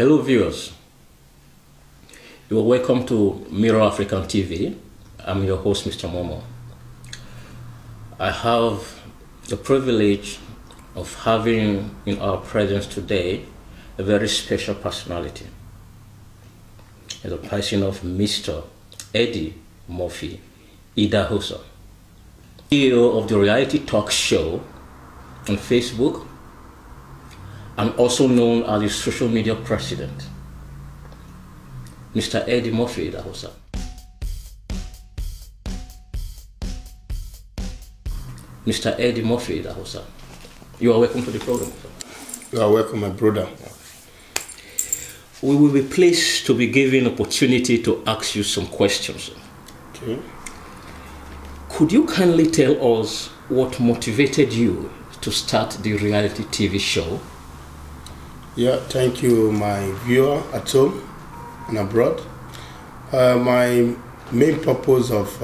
Hello viewers, you are welcome to Mirror African TV. I'm your host, Mr. Momo. I have the privilege of having in our presence today a very special personality, the person of Mr. Eddy Murphy Idahosa, CEO of the reality talk show on Facebook, and also known as the social media president, Mr. Eddy Murphy Idahosa. Mr. Eddy Murphy Idahosa, you are welcome to the program, sir. You are welcome, my brother. We will be pleased to be given opportunity to ask you some questions. Okay. Could you kindly tell us what motivated you to start the reality TV show? Yeah, thank you, my viewer at home and abroad. My main purpose of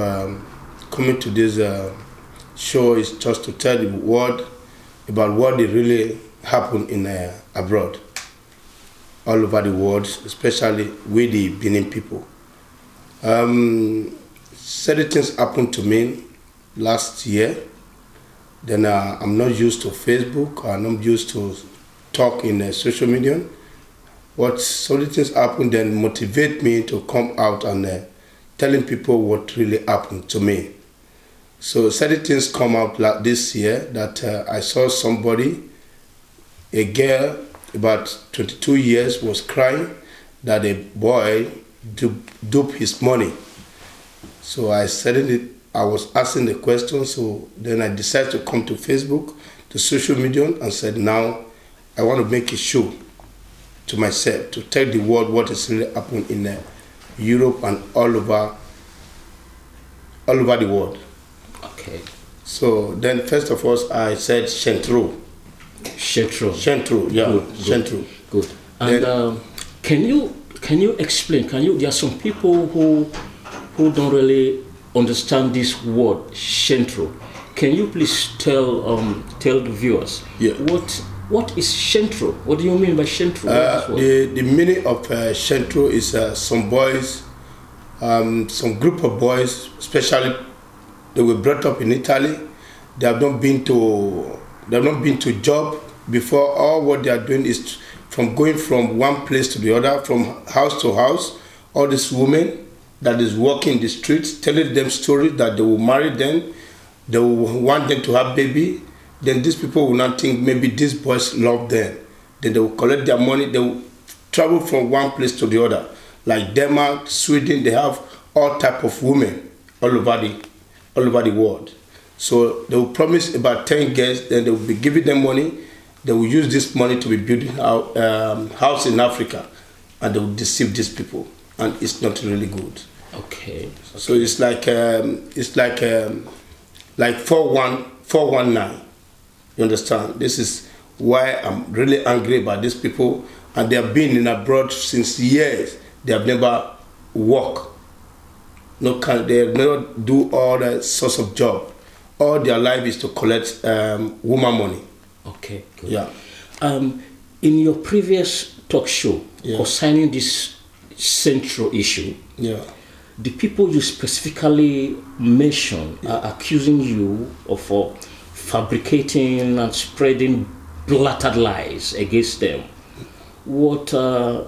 coming to this show is just to tell the world about what really happened in abroad, all over the world, especially with the Benin people. Certain things happened to me last year. Then I'm not used to Facebook. I'm not used to talk in social media. What certain things happened then motivate me to come out and telling people what really happened to me. So certain things come out like this year that I saw somebody, a girl about 22 years, was crying that a boy duped his money. So I was asking the question, so then I decided to come to Facebook, to social media, and said, now I want to make a show to myself, to tell the world what is really happening in Europe and all over the world. Okay. So then first of all, I said Shentro. Shentro, yeah. Good, Shentro. Good. And then, can you explain? There are some people who don't really understand this word Shentro. Can you please tell the viewers, yeah, what is Shentro? What do you mean by Shentro? The meaning of Shentro is some boys, some group of boys, especially they were brought up in Italy. They have not been to job before. All what they are doing is going from one place to the other, from house to house. All these women that is walking the streets, telling them stories that they will marry them, they will want them to have baby. Then these people will not think maybe these boys love them. Then they will collect their money. They will travel from one place to the other, like Denmark, Sweden. They have all type of women all over the world. So they will promise about 10 girls. Then they will be giving them money. They will use this money to be building a house in Africa, and they will deceive these people, and it's not really good. Okay. So it's like 419. You understand? This is why I'm really angry about these people, and they have been in abroad since years. They have never worked. They have never do all the sorts of job. All their life is to collect woman money. Okay, good. Yeah. In your previous talk show, yeah, concerning this central issue, yeah, the people you specifically mentioned, yeah, are accusing you of fabricating and spreading blatant lies against them. What do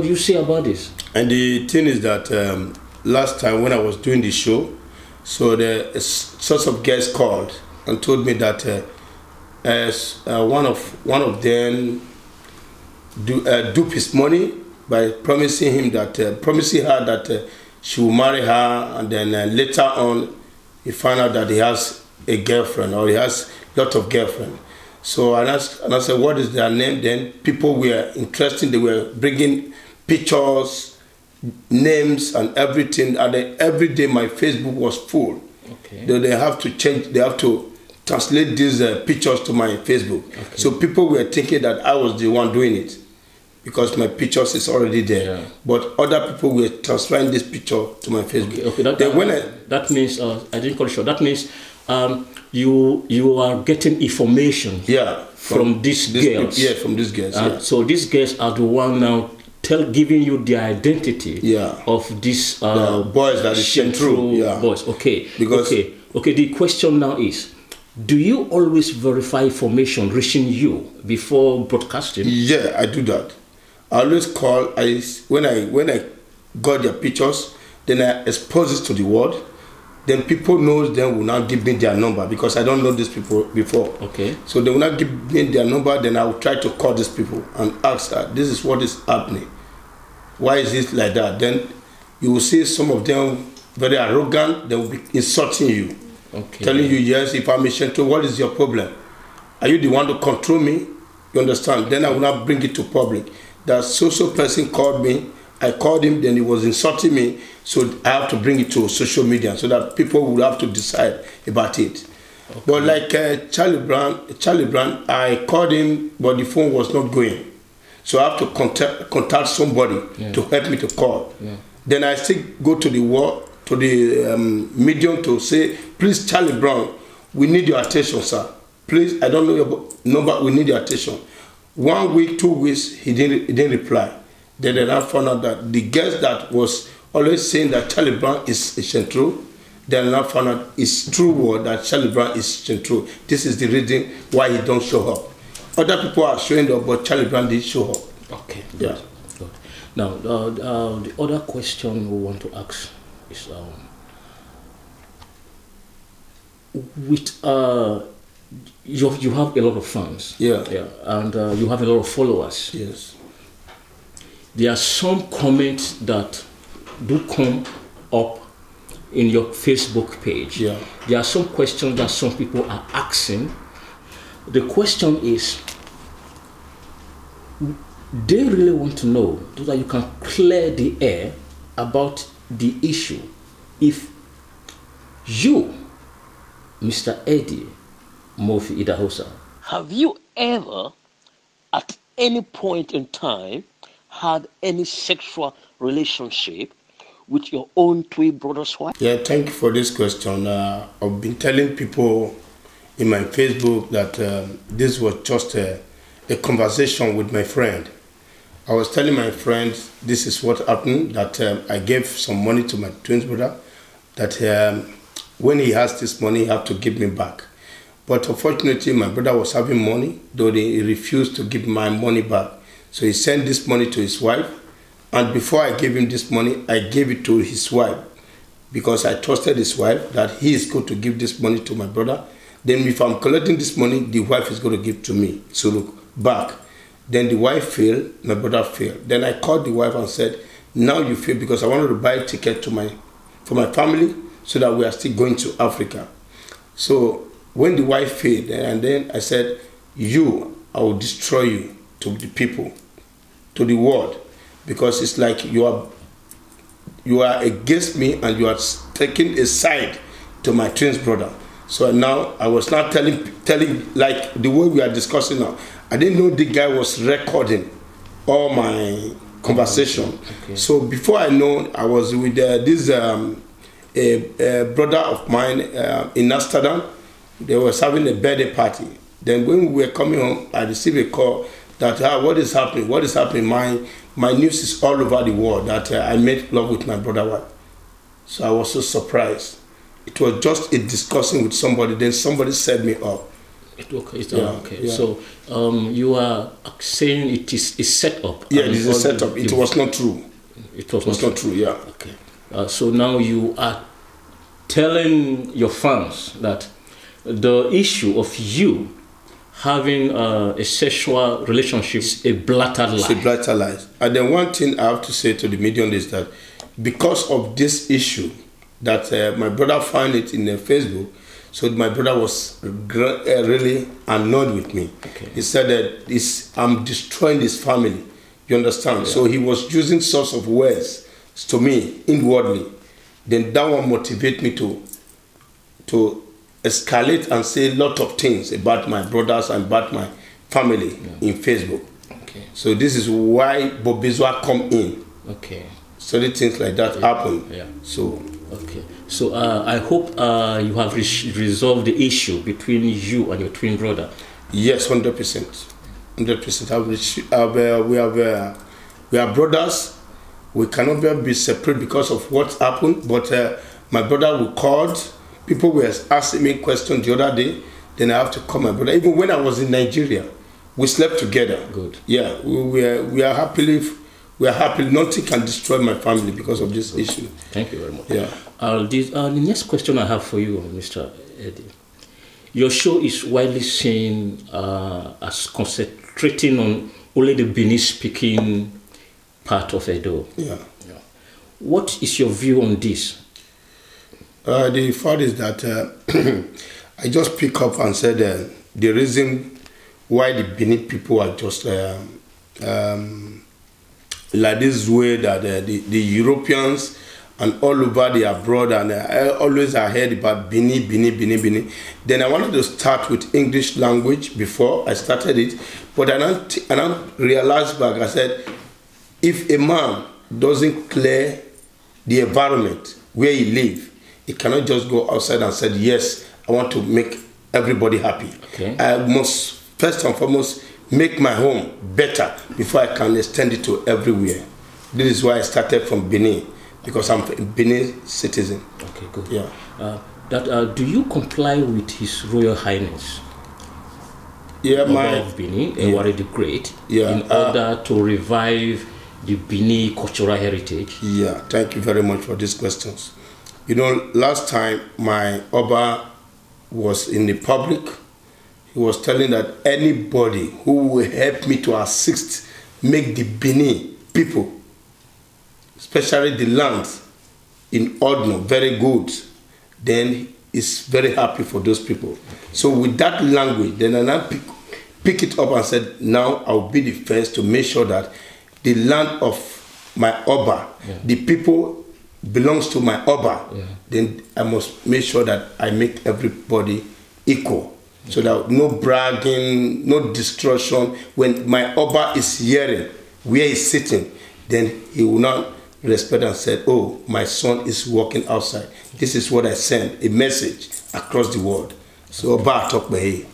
you say about this? And the thing is that last time when I was doing the show, so the sorts of guests called and told me that one of them duped his money by promising her that she will marry her, and then later on he found out that he has a girlfriend, or he has a lot of girlfriends. So and I said, what is their name? Then people were interested. They were bringing pictures, names, and everything. And then every day my Facebook was full. Okay. They have to change. They have to translate these pictures to my Facebook. Okay. So people were thinking that I was the one doing it, because my pictures is already there. Yeah. But other people were transferring this picture to my Facebook. Okay. That means I didn't call it short. That means you are getting information. Yeah. From these girls. Yeah, from these girls. Yeah. So these girls are the one now giving you the identity. Yeah. Of these boys that is true. Yeah. Boys. Okay. Because okay. The question now is, do you always verify information reaching you before broadcasting? Yeah, I do that. I always call. When I got their pictures, then I expose it to the world. Then people knows them will now give me their number because I don't know these people before. Okay. So they will not give me their number. Then I will try to call these people and ask that this is what is happening. Why is it like that? Then you will see some of them very arrogant. They will be insulting you, telling you, yes, if I'm a Shinto, what is your problem? Are you the one to control me? You understand? Then I will not bring it to public. That social person called me. I called him, then he was insulting me, so I have to bring it to social media so that people will have to decide about it. Okay. But like Charlie Brown, I called him, but the phone was not going. So I have to contact somebody to help me to call. Yeah. Then I still go to the medium to say, please, Charlie Brown, we need your attention, sir. Please, I don't know your number, we need your attention. 1 week, 2 weeks, he didn't reply. Then I found out that the guest that was always saying that Charlie Brown is Shentru, then I found out it's true word that Charlie Brown is Shentru. This is the reason why he don't show up. Other people are showing up, but Charlie Brown didn't show up. Okay, good. Yeah. Good. Now, the other question we want to ask is, you have a lot of fans. Yeah. And you have a lot of followers. Yes. There are some comments that do come up in your Facebook page. Yeah. There are some questions that some people are asking. The question is, they really want to know so that you can clear the air about the issue. If you, Mr. Eddy Murphy Idahosa, have you ever, at any point in time, had any sexual relationship with your own twin brother's wife? Yeah, thank you for this question. I've been telling people in my Facebook that this was just a conversation with my friend. I was telling my friend this is what happened, that I gave some money to my twin brother, that when he has this money, he have to give me back. But unfortunately, my brother was having money, though he refused to give my money back. So he sent this money to his wife, and before I gave him this money, I gave it to his wife because I trusted his wife that he is going to give this money to my brother. Then if I'm collecting this money, the wife is going to give to me. So look, back. Then the wife failed, my brother failed. Then I called the wife and said, now you fail because I wanted to buy a ticket for my family so that we are still going to Africa. So when the wife failed, and then I said, I will destroy you to the people, to the world, because it's like you are against me and you are taking a side to my twin brother. So now I was not telling like the way we are discussing now. I didn't know the guy was recording all my conversation. Okay. So before I know, I was with this a brother of mine in Amsterdam. They were having a birthday party. Then when we were coming home, I received a call that what is happening? What is happening? My news is all over the world that I made love with my brother wife. So I was so surprised. It was just a discussing with somebody. Then somebody set me up. Okay. Yeah. So you are saying it is a setup. Yeah, it is a setup. It was not true. It was not true. Yeah. Okay. So now you are telling your fans that the issue of you having a sexual relationship is a blatant lie. It's a blatant lie. And then one thing I have to say to the media is that because of this issue, that my brother found it in Facebook, so my brother was really annoyed with me. Okay. He said that I'm destroying his family. You understand? Yeah. So he was using sorts of words to me inwardly. Then that one motivate me to escalate and say a lot of things about my brothers and about my family in Facebook. Okay. So this is why Bobizwa come in. Okay. So the things like that happen. Yeah. So. Okay. So I hope you have resolved the issue between you and your twin brother. Yes, 100%. 100%. We are brothers. We cannot be separate because of what happened. But my brother who called, people were asking me questions the other day. Then I have to call my brother. Even when I was in Nigeria, we slept together. Good. Yeah, we are happy. Nothing can destroy my family because of this issue. Thank you very much. Yeah. The next question I have for you, Mr. Eddy. Your show is widely seen as concentrating on only the Benin-speaking part of Edo. Yeah. What is your view on this? The fact is that I just pick up and said the reason why the Benin people are just like this way that the Europeans and all over the abroad, and I always heard about Benin. Then I wanted to start with English language before I started it, but I don't realize back. I said, if a man doesn't clear the environment where he lives, he cannot just go outside and say, yes, I want to make everybody happy. Okay. I must first and foremost make my home better before I can extend it to everywhere. This is why I started from Benin, because I'm a Benin citizen. Okay, good. Yeah. Do you comply with His Royal Highness? Yeah, of Benin, Ewari the Great, in order to revive the Benin cultural heritage? Yeah, thank you very much for these questions. You know, last time my Oba was in the public, he was telling that anybody who will help me to assist make the Benin people, especially the land in Odno, very good, then it's very happy for those people. So with that language, then I now pick it up and said, now I'll be the first to make sure that the land of my Oba, the people belongs to my Oba, then I must make sure that I make everybody equal. So that no bragging, no destruction. When my Oba is hearing where he's sitting, then he will not respect and say, oh, my son is walking outside. This is what I send, a message across the world. So Oba talk by here.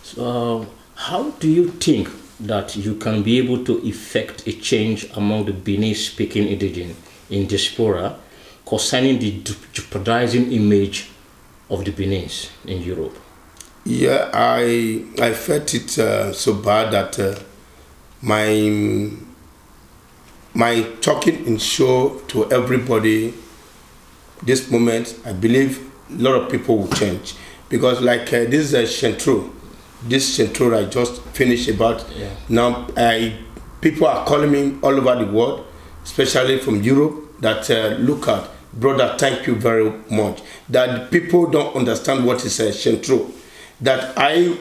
So how do you think that you can be able to effect a change among the Benin-speaking indigenous in diaspora concerning the jeopardizing image of the Benin's in Europe? Yeah, I felt it so bad that my talking in show to everybody this moment, I believe a lot of people will change, because like this is this Shentro I just finished about now. People are calling me all over the world, especially from Europe, that look at, brother, thank you very much. That people don't understand what is a Shentro. That I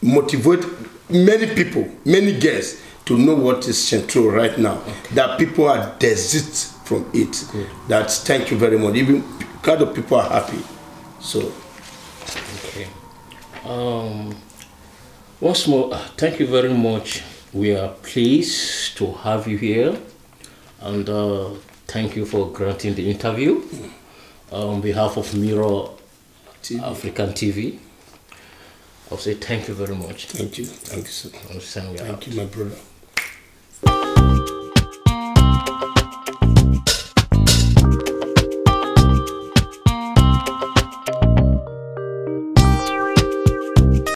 motivate many people, many guests to know what is Shentro right now. Okay. That people are desist from it. Good. That thank you very much. Even kind of people are happy. So. Okay. Once more, thank you very much. We are pleased to have you here, and thank you for granting the interview. On behalf of Mirror African TV, I'll say thank you very much. Thank you. Thank you, sir. Thank you, my brother.